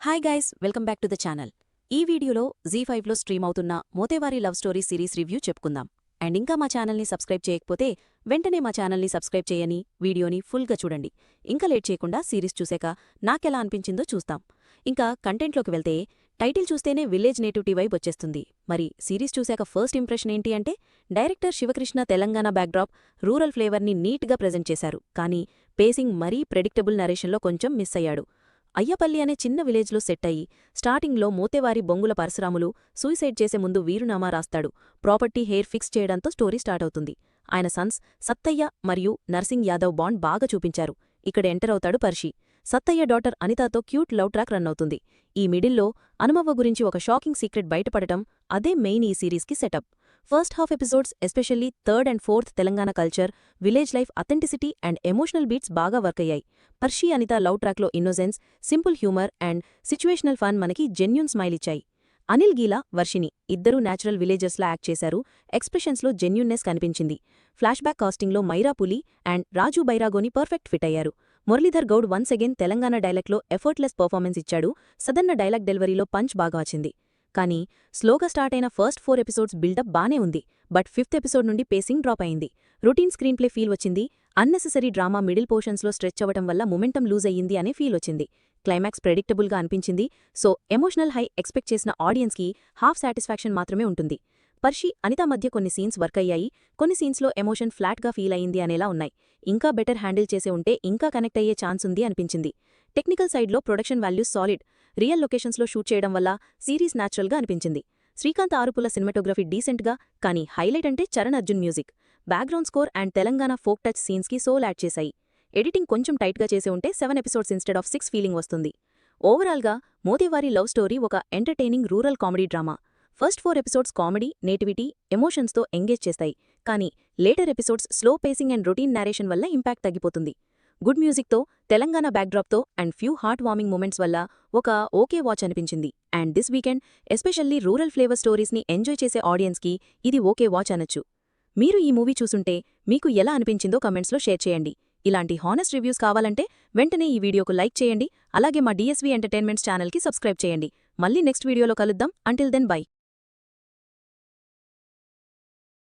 Hi guys, welcome back to the channel. ఈ వీడియోలో జీ5లో stream అవుతున్న Mothevari love story series review చెప్పుకుందాం. అండ్ ఇంకా మా ఛానల్ని సబ్స్క్రైబ్ చేయకపోతే వెంటనే మా ఛానల్ని సబ్స్క్రైబ్ చేయని వీడియోని ఫుల్గా చూడండి. ఇంకా లేట్ చేయకుండా సిరీస్ చూసాక నాకెలా అనిపించిందో చూస్తాం. ఇంకా కంటెంట్లోకి వెళ్తే టైటిల్ చూస్తేనే విలేజ్ నేటివిటీ వైబ్ వచ్చేస్తుంది. మరి సిరీస్ చూశాక ఫస్ట్ ఇంప్రెషన్ ఏంటి అంటే, director Sivakrishna Telangana backdrop, rural ఫ్లేవర్ని నీట్గా ప్రెజెంట్ చేశారు. కానీ పేసింగ్ మరీ ప్రెడిక్టబుల్ నరేషన్లో కొంచెం మిస్ అయ్యాడు. అయ్యపల్లి అనే చిన్న విలేజ్లో సెట్ అయ్యి స్టార్టింగ్లో మోతేవారి బొంగుల పరశురాములు సూసైడ్ చేసే ముందు వీరునామా రాస్తాడు. ప్రాపర్టీ హెయిర్ ఫిక్స్ చేయడంతో స్టోరీ స్టార్ట్ అవుతుంది. ఆయన సన్స్ సత్తయ్య మరియు నర్సింగ్ యాదవ్ బాండ్ బాగా చూపించారు. ఇక్కడ ఎంటర్ అవుతాడు పర్షి. సత్తయ్య డాటర్ అనితాతో క్యూట్ లవ్ ట్రాక్ రన్ అవుతుంది. ఈ మిడిల్లో అనుమవ్వ గురించి ఒక షాకింగ్ సీక్రెట్ బయటపడటం, అదే మెయిన్ ఈ సిరీస్కి setup. First half episodes especially third and fourth Telangana culture, village life authenticity and emotional beats బాగా వర్క్ అయ్యాయి. పర్షి అనిత లవ్ ట్రాక్లో innocence, simple humour and situational fun మనకి జెన్యూన్ స్మైల్ ఇచ్చాయి. అనిల్ గీలా, వర్షిని ఇద్దరూ న్యాచురల్ విలేజర్స్లా యాక్ట్ చేశారు. ఎక్స్ప్రెషన్స్లో జెన్యూన్నెస్ కనిపించింది. ఫ్లాష్బ్యాక్ కాస్టింగ్లో Maira Puli and Raju Bairagoni perfect fit అయ్యారు. మురళీధర్ గౌడ్ వన్స్ అగైన్ తెలంగాణ డైలాగ్లో ఎఫర్ట్లెస్ పర్ఫార్మెన్స్ ఇచ్చాడు. సదన్న డైలాగ్ డెలివరీలో పంచ్ బాగా వచ్చింది. కానీ స్లోగా స్టార్ట్ అయిన ఫస్ట్ 4 ఎపిసోడ్స్ బిల్డప్ బానే ఉంది. బట్ 5th ఎపిసోడ్ నుండి పేసింగ్ డ్రాప్ అయింది. రొటీన్ స్క్రీన్ ప్లే ఫీల్ వచ్చింది. అన్నెసెసరీ డ్రామా మిడిల్ పోర్షన్స్లో స్ట్రెచ్ అవ్వటం వల్ల మొమెంటం లూజ్ అయ్యింది అనే ఫీల్ వచ్చింది. క్లైమాక్స్ ప్రెడిక్టబుల్గా అనిపించింది. సో ఎమోషనల్ హై ఎక్స్పెక్ట్ చేసిన ఆడియన్స్కి హాఫ్ సాటిస్ఫాక్షన్ మాత్రమే ఉంటుంది. పర్షి అనిత మధ్య కొన్ని సీన్స్ వర్క్ అయ్యాయి. కొన్ని సీన్స్లో ఎమోషన్ ఫ్లాట్గా ఫీల్ అయింది అనేలా ఉన్నాయి. ఇంకా బెటర్ హ్యాండిల్ చేసే ఉంటే ఇంకా కనెక్ట్ అయ్యే ఛాన్స్ ఉంది అనిపించింది. టెక్నికల్ సైడ్లో ప్రొడక్షన్ వాల్యూస్ సాలిడ్. రియల్ లొకేషన్స్లో షూట్ చేయడం వల్ల సిరీస్ న్యాచురల్గా అనిపించింది. శ్రీకాంత్ ఆరుపుల సినిమాటోగ్రఫీ డీసెంట్గా, కానీ హైలైట్ అంటే Charan Arjun music, background score and Telangana folk touch సీన్స్కి సోల్ యాడ్ చేశాయి. ఎడిటింగ్ కొంచెం టైట్గా చేసే ఉంటే 7 ఎపిసోడ్స్ ఇన్స్టెడ్ ఆఫ్ 6 ఫీలింగ్ వస్తుంది. ఓవరాల్గా మోతేవారి లవ్ స్టోరీ ఒక entertaining rural comedy drama. First 4 episodes comedy, nativity, ఎమోషన్స్తో ఎంగేజ్ చేస్తాయి. కానీ later episodes slow pacing and routine narration వల్ల ఇంపాక్ట్ తగ్గిపోతుంది. గుడ్ మ్యూజిక్తో, తెలంగాణ బ్యాక్డ్రాప్తో and few heart warming moments వల్ల ఒక ఓకే వాచ్ అనిపించింది. And this weekend especially rural flavour స్టోరీస్ని ఎంజాయ్ చేసే ఆడియన్స్కి ఇది ఓకే వాచ్ అనొచ్చు. మీరు ఈ మూవీ చూసుంటే మీకు ఎలా అనిపించిందో కమెంట్స్లో షేర్ చేయండి. ఇలాంటి హానెస్ట్ రివ్యూస్ కావాలంటే వెంటనే ఈ వీడియోకు లైక్ చేయండి. అలాగే మా డిఎస్వీ ఎంటర్టైన్మెంట్స్ ఛానల్కి సబ్స్క్రైబ్ చేయండి. మళ్ళీ నెక్స్ట్ వీడియోలో కలుద్దాం. Until then by.